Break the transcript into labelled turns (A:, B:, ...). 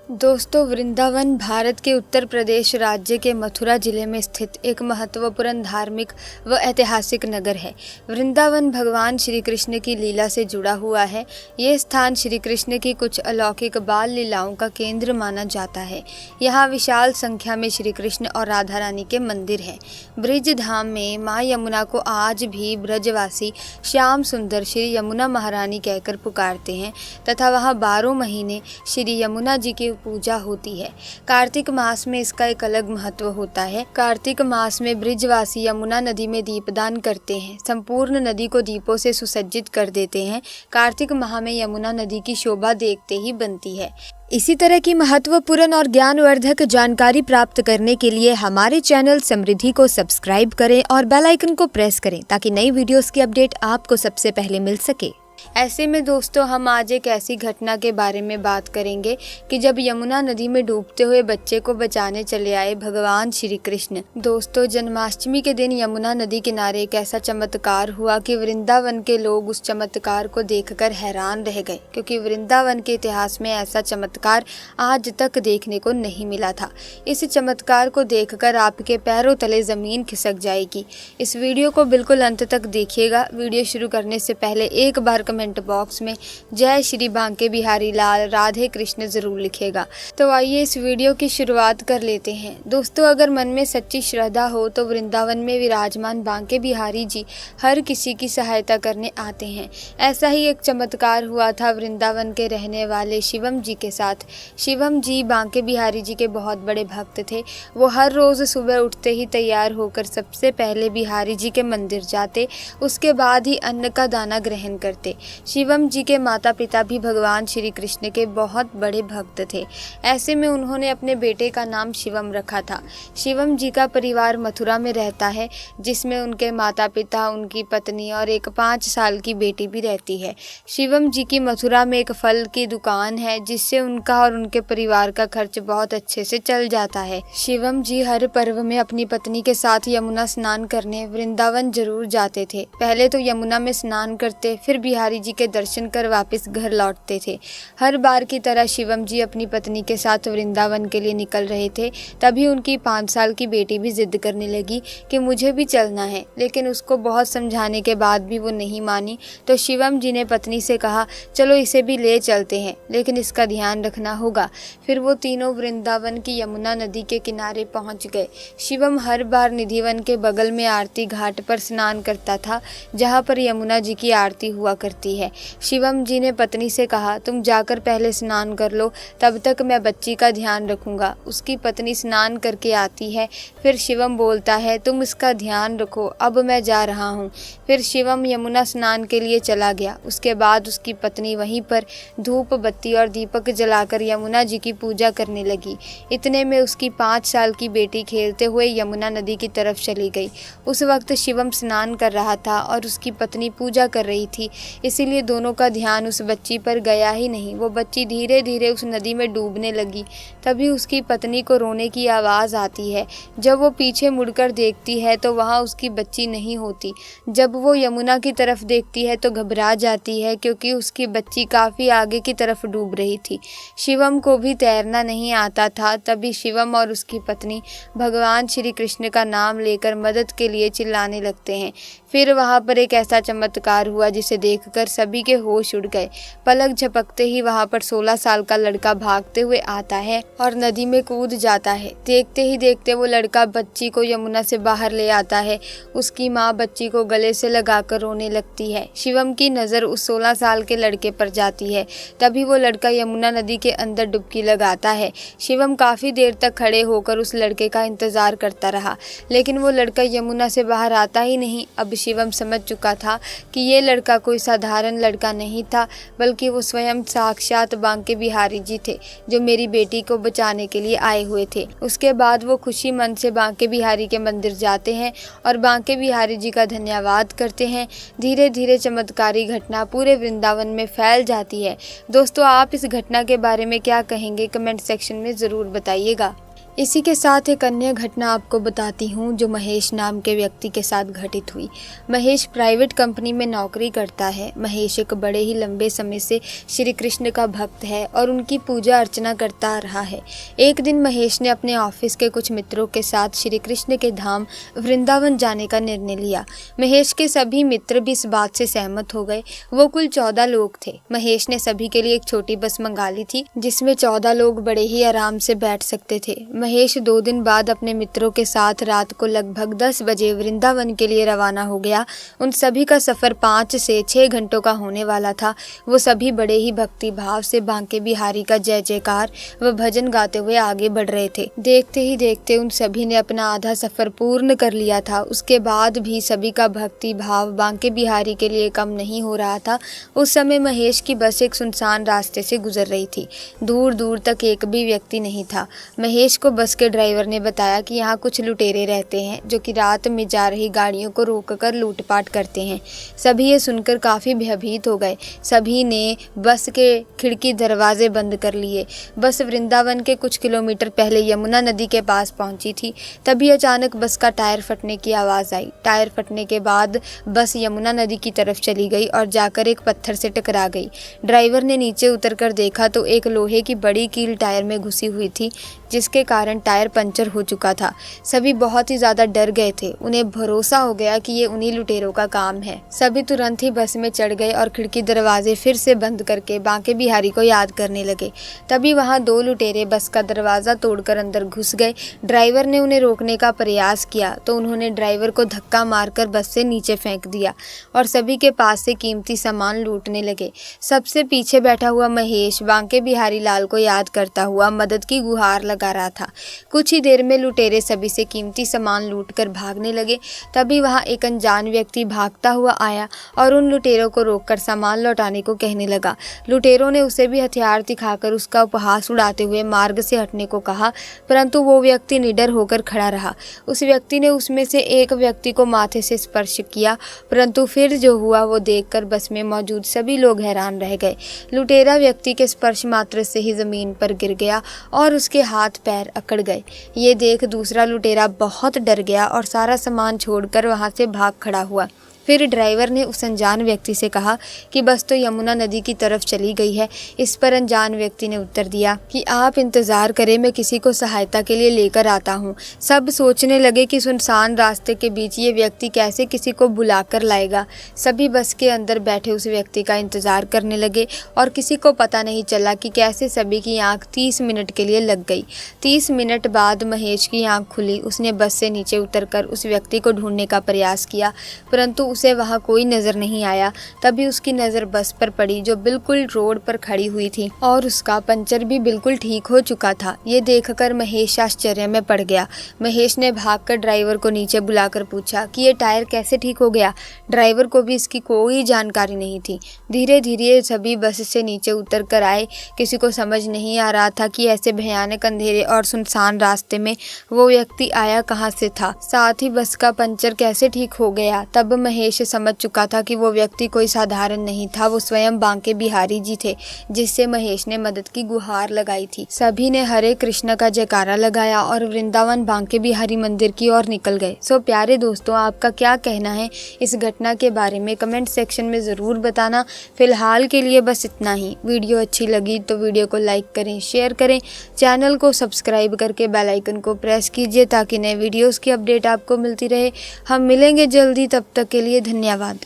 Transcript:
A: दोस्तों, वृंदावन भारत के उत्तर प्रदेश राज्य के मथुरा जिले में स्थित एक महत्वपूर्ण धार्मिक व ऐतिहासिक नगर है। वृंदावन भगवान श्री कृष्ण की लीला से जुड़ा हुआ है। ये स्थान श्री कृष्ण की कुछ अलौकिक बाल लीलाओं का केंद्र माना जाता है। यहाँ विशाल संख्या में श्री कृष्ण और राधा रानी के मंदिर हैं। ब्रिज धाम में माँ यमुना को आज भी ब्रजवासी श्याम सुंदर श्री यमुना महारानी कहकर पुकारते हैं तथा वहाँ 12 महीने श्री यमुना जी की पूजा होती है। कार्तिक मास में इसका एक अलग महत्व होता है। कार्तिक मास में ब्रिजवासी यमुना नदी में दीपदान करते हैं, संपूर्ण नदी को दीपों से सुसज्जित कर देते हैं। कार्तिक माह में यमुना नदी की शोभा देखते ही बनती है। इसी तरह की महत्वपूर्ण और ज्ञानवर्धक जानकारी प्राप्त करने के लिए हमारे चैनल समृद्धि को सब्सक्राइब करें और बेल आइकन को प्रेस करें ताकि नई वीडियोस की अपडेट आपको सबसे पहले मिल सके। ऐसे में दोस्तों, हम आज एक ऐसी घटना के बारे में बात करेंगे कि जब यमुना नदी में डूबते हुए बच्चे को बचाने चले आए भगवान श्री कृष्ण। दोस्तों, जन्माष्टमी के दिन यमुना नदी किनारे एक ऐसा चमत्कार हुआ कि वृंदावन के लोग उस चमत्कार को देखकर हैरान रह गए, क्योंकि वृंदावन के इतिहास में ऐसा चमत्कार आज तक देखने को नहीं मिला था। इस चमत्कार को देखकर आपके पैरों तले जमीन खिसक जाएगी। इस वीडियो को बिल्कुल अंत तक देखिएगा। वीडियो शुरू करने से पहले एक बार कमेंट बॉक्स में जय श्री बांके बिहारी लाल राधे कृष्ण जरूर लिखेगा। तो आइए इस वीडियो की शुरुआत कर लेते हैं। दोस्तों, अगर मन में सच्ची श्रद्धा हो तो वृंदावन में विराजमान बांके बिहारी जी हर किसी की सहायता करने आते हैं। ऐसा ही एक चमत्कार हुआ था वृंदावन के रहने वाले शिवम जी के साथ। शिवम जी बांके बिहारी जी के बहुत बड़े भक्त थे। वो हर रोज सुबह उठते ही तैयार होकर सबसे पहले बिहारी जी के मंदिर जाते, उसके बाद ही अन्न का दाना ग्रहण करते। शिवम जी के माता पिता भी भगवान श्री कृष्ण के बहुत बड़े भक्त थे। ऐसे में उन्होंने अपने बेटे का नाम शिवम रखा था। शिवम जी का परिवार मथुरा में रहता है, जिसमें उनके माता पिता, उनकी पत्नी और एक 5 साल की बेटी भी रहती है। शिवम जी की मथुरा में एक फल की दुकान है, जिससे उनका और उनके परिवार का खर्च बहुत अच्छे से चल जाता है। शिवम जी हर पर्व में अपनी पत्नी के साथ यमुना स्नान करने वृंदावन जरूर जाते थे। पहले तो यमुना में स्नान करते, फिर बिहारी जी के दर्शन कर वापस घर लौटते थे। हर बार की तरह शिवम जी अपनी पत्नी के साथ वृंदावन के लिए निकल रहे थे। तभी उनकी 5 साल की बेटी भी जिद करने लगी कि मुझे भी चलना है, लेकिन उसको बहुत समझाने के बाद भी वो नहीं मानी। तो शिवम जी ने पत्नी से कहा, चलो इसे भी ले चलते हैं, लेकिन इसका ध्यान रखना होगा। फिर वो तीनों वृंदावन की यमुना नदी के किनारे पहुंच गए। शिवम हर बार निधिवन के बगल में आरती घाट पर स्नान करता था, जहाँ पर यमुना जी की आरती हुआ करती है। शिवम जी ने पत्नी से कहा, तुम जाकर पहले स्नान कर लो, तब तक मैं बच्ची का ध्यान रखूंगा। उसकी पत्नी स्नान करके आती है। फिर शिवम बोलता है, तुम इसका ध्यान रखो, अब मैं जा रहा हूँ। फिर शिवम यमुना स्नान के लिए चला गया। उसके बाद उसकी पत्नी वहीं पर धूप बत्ती और दीपक जलाकर यमुना जी की पूजा करने लगी। इतने में उसकी 5 साल की बेटी खेलते हुए यमुना नदी की तरफ चली गई। उस वक्त शिवम स्नान कर रहा था और उसकी पत्नी पूजा कर रही थी, इसीलिए दोनों का ध्यान उस बच्ची पर गया ही नहीं। वो बच्ची धीरे धीरे उस नदी में डूबने लगी। तभी उसकी पत्नी को रोने की आवाज़ आती है। जब वो पीछे मुड़कर देखती है तो वहाँ उसकी बच्ची नहीं होती। जब वो यमुना की तरफ देखती है तो घबरा जाती है, क्योंकि उसकी बच्ची काफ़ी आगे की तरफ डूब रही थी। शिवम को भी तैरना नहीं आता था। तभी शिवम और उसकी पत्नी भगवान श्री कृष्ण का नाम लेकर मदद के लिए चिल्लाने लगते हैं। फिर वहाँ पर एक ऐसा चमत्कार हुआ जिसे देखकर सभी के होश उड़ गए। पलक झपकते ही वहाँ पर 16 साल का लड़का भागते हुए आता है और नदी में कूद जाता है। देखते ही देखते वो लड़का बच्ची को यमुना से बाहर ले आता है। उसकी माँ बच्ची को गले से लगाकर रोने लगती है। शिवम की नज़र उस 16 साल के लड़के पर जाती है। तभी वो लड़का यमुना नदी के अंदर डुबकी लगाता है। शिवम काफ़ी देर तक खड़े होकर उस लड़के का इंतज़ार करता रहा, लेकिन वो लड़का यमुना से बाहर आता ही नहीं। अब शिवम समझ चुका था कि ये लड़का कोई साधारण लड़का नहीं था, बल्कि वो स्वयं साक्षात बांके बिहारी जी थे, जो मेरी बेटी को बचाने के लिए आए हुए थे। उसके बाद वो खुशी मन से बांके बिहारी के मंदिर जाते हैं और बांके बिहारी जी का धन्यवाद करते हैं। धीरे धीरे चमत्कारी घटना पूरे वृंदावन में फैल जाती है। दोस्तों, आप इस घटना के बारे में क्या कहेंगे, कमेंट सेक्शन में ज़रूर बताइएगा। इसी के साथ एक अन्य घटना आपको बताती हूँ जो महेश नाम के व्यक्ति के साथ घटित हुई। महेश प्राइवेट कंपनी में नौकरी करता है। महेश एक बड़े ही लंबे समय से श्री कृष्ण का भक्त है और उनकी पूजा अर्चना करता रहा है। एक दिन महेश ने अपने ऑफिस के कुछ मित्रों के साथ श्री कृष्ण के धाम वृंदावन जाने का निर्णय लिया। महेश के सभी मित्र भी इस बात से सहमत हो गए। वो कुल 14 लोग थे। महेश ने सभी के लिए एक छोटी बस मंगा ली थी जिसमें 14 लोग बड़े ही आराम से बैठ सकते थे। महेश 2 दिन बाद अपने मित्रों के साथ रात को लगभग 10 बजे वृंदावन के लिए रवाना हो गया। उन सभी का सफ़र 5 से 6 घंटों का होने वाला था। वो सभी बड़े ही भक्ति भाव से बांके बिहारी का जय जयकार व भजन गाते हुए आगे बढ़ रहे थे। देखते ही देखते उन सभी ने अपना आधा सफ़र पूर्ण कर लिया था। उसके बाद भी सभी का भक्ति भाव बांके बिहारी के लिए कम नहीं हो रहा था। उस समय महेश की बस एक सुनसान रास्ते से गुजर रही थी। दूर दूर तक एक भी व्यक्ति नहीं था। महेश को बस के ड्राइवर ने बताया कि यहाँ कुछ लुटेरे रहते हैं जो कि रात में जा रही गाड़ियों को रोककर लूटपाट करते हैं। सभी ये सुनकर काफ़ी भयभीत हो गए। सभी ने बस के खिड़की दरवाजे बंद कर लिए। बस वृंदावन के कुछ किलोमीटर पहले यमुना नदी के पास पहुंची थी। तभी अचानक बस का टायर फटने की आवाज़ आई। टायर फटने के बाद बस यमुना नदी की तरफ चली गई और जाकर एक पत्थर से टकरा गई। ड्राइवर ने नीचे उतरकर देखा तो एक लोहे की बड़ी कील टायर में घुसी हुई थी जिसके कारण टायर पंचर हो चुका था। सभी बहुत ही ज़्यादा डर गए थे। उन्हें भरोसा हो गया कि ये उन्हीं लुटेरों का काम है। सभी तुरंत ही बस में चढ़ गए और खिड़की दरवाजे फिर से बंद करके बांके बिहारी को याद करने लगे। तभी वहाँ 2 लुटेरे बस का दरवाज़ा तोड़कर अंदर घुस गए। ड्राइवर ने उन्हें रोकने का प्रयास किया तो उन्होंने ड्राइवर को धक्का मारकर बस से नीचे फेंक दिया और सभी के पास से कीमती सामान लूटने लगे। सबसे पीछे बैठा हुआ महेश बांके बिहारी लाल को याद करता हुआ मदद की गुहार लगा रहा था। कुछ ही देर में लुटेरे सभी से कीमती सामान लूटकर भागने लगे। तभी वहां एक अनजान व्यक्ति भागता हुआ आया और उन लुटेरों को रोककर सामान लौटाने को कहने लगा। लुटेरों ने उसे भी हथियार दिखाकर उसका उपहास उड़ाते हुए मार्ग से हटने को कहा, परंतु वो व्यक्ति निडर होकर खड़ा रहा। उस व्यक्ति ने उसमें से एक व्यक्ति को माथे से स्पर्श किया, परंतु फिर जो हुआ वो देखकर बस में मौजूद सभी लोग हैरान रह गए। लुटेरा व्यक्ति के स्पर्श मात्र से ही जमीन पर गिर गया और उसके हाथ पैर अकड़ गए। ये देख दूसरा लुटेरा बहुत डर गया और सारा सामान छोड़कर वहां से भाग खड़ा हुआ। फिर ड्राइवर ने उस अनजान व्यक्ति से कहा कि बस तो यमुना नदी की तरफ चली गई है। इस पर अनजान व्यक्ति ने उत्तर दिया कि आप इंतज़ार करें, मैं किसी को सहायता के लिए लेकर आता हूँ। सब सोचने लगे कि सुनसान रास्ते के बीच ये व्यक्ति कैसे किसी को बुलाकर लाएगा। सभी बस के अंदर बैठे उस व्यक्ति का इंतज़ार करने लगे और किसी को पता नहीं चला कि कैसे सभी की आँख 30 मिनट के लिए लग गई। 30 मिनट बाद महेश की आँख खुली। उसने बस से नीचे उतरकर उस व्यक्ति को ढूंढने का प्रयास किया, परंतु उसे वहां कोई नजर नहीं आया। तभी उसकी नज़र बस पर पड़ी जो बिल्कुल रोड पर खड़ी हुई थी और उसका पंचर भी बिल्कुल ठीक हो चुका था। ये देखकर महेश आश्चर्य में पड़ गया। महेश ने भागकर ड्राइवर को नीचे बुलाकर पूछा कि ये टायर कैसे ठीक हो गया। ड्राइवर को भी इसकी कोई जानकारी नहीं थी। धीरे धीरे सभी बस से नीचे उतर कर आए। किसी को समझ नहीं आ रहा था कि ऐसे भयानक अंधेरे और सुनसान रास्ते में वो व्यक्ति आया कहाँ से था, साथ ही बस का पंचर कैसे ठीक हो गया। तब महेश समझ चुका था कि वो व्यक्ति कोई साधारण नहीं था, वो स्वयं बांके बिहारी जी थे जिससे महेश ने मदद की गुहार लगाई थी। सभी ने हरे कृष्ण का जयकारा लगाया और वृंदावन बांके बिहारी मंदिर की ओर निकल गए। सो प्यारे दोस्तों, आपका क्या कहना है इस घटना के बारे में कमेंट सेक्शन में ज़रूर बताना। फिलहाल के लिए बस इतना ही। वीडियो अच्छी लगी तो वीडियो को लाइक करें, शेयर करें, चैनल को सब्सक्राइब करके बेल आइकन को प्रेस कीजिए ताकि नए वीडियोस की अपडेट आपको मिलती रहे। हम मिलेंगे जल्दी, तब तक के लिए धन्यवाद।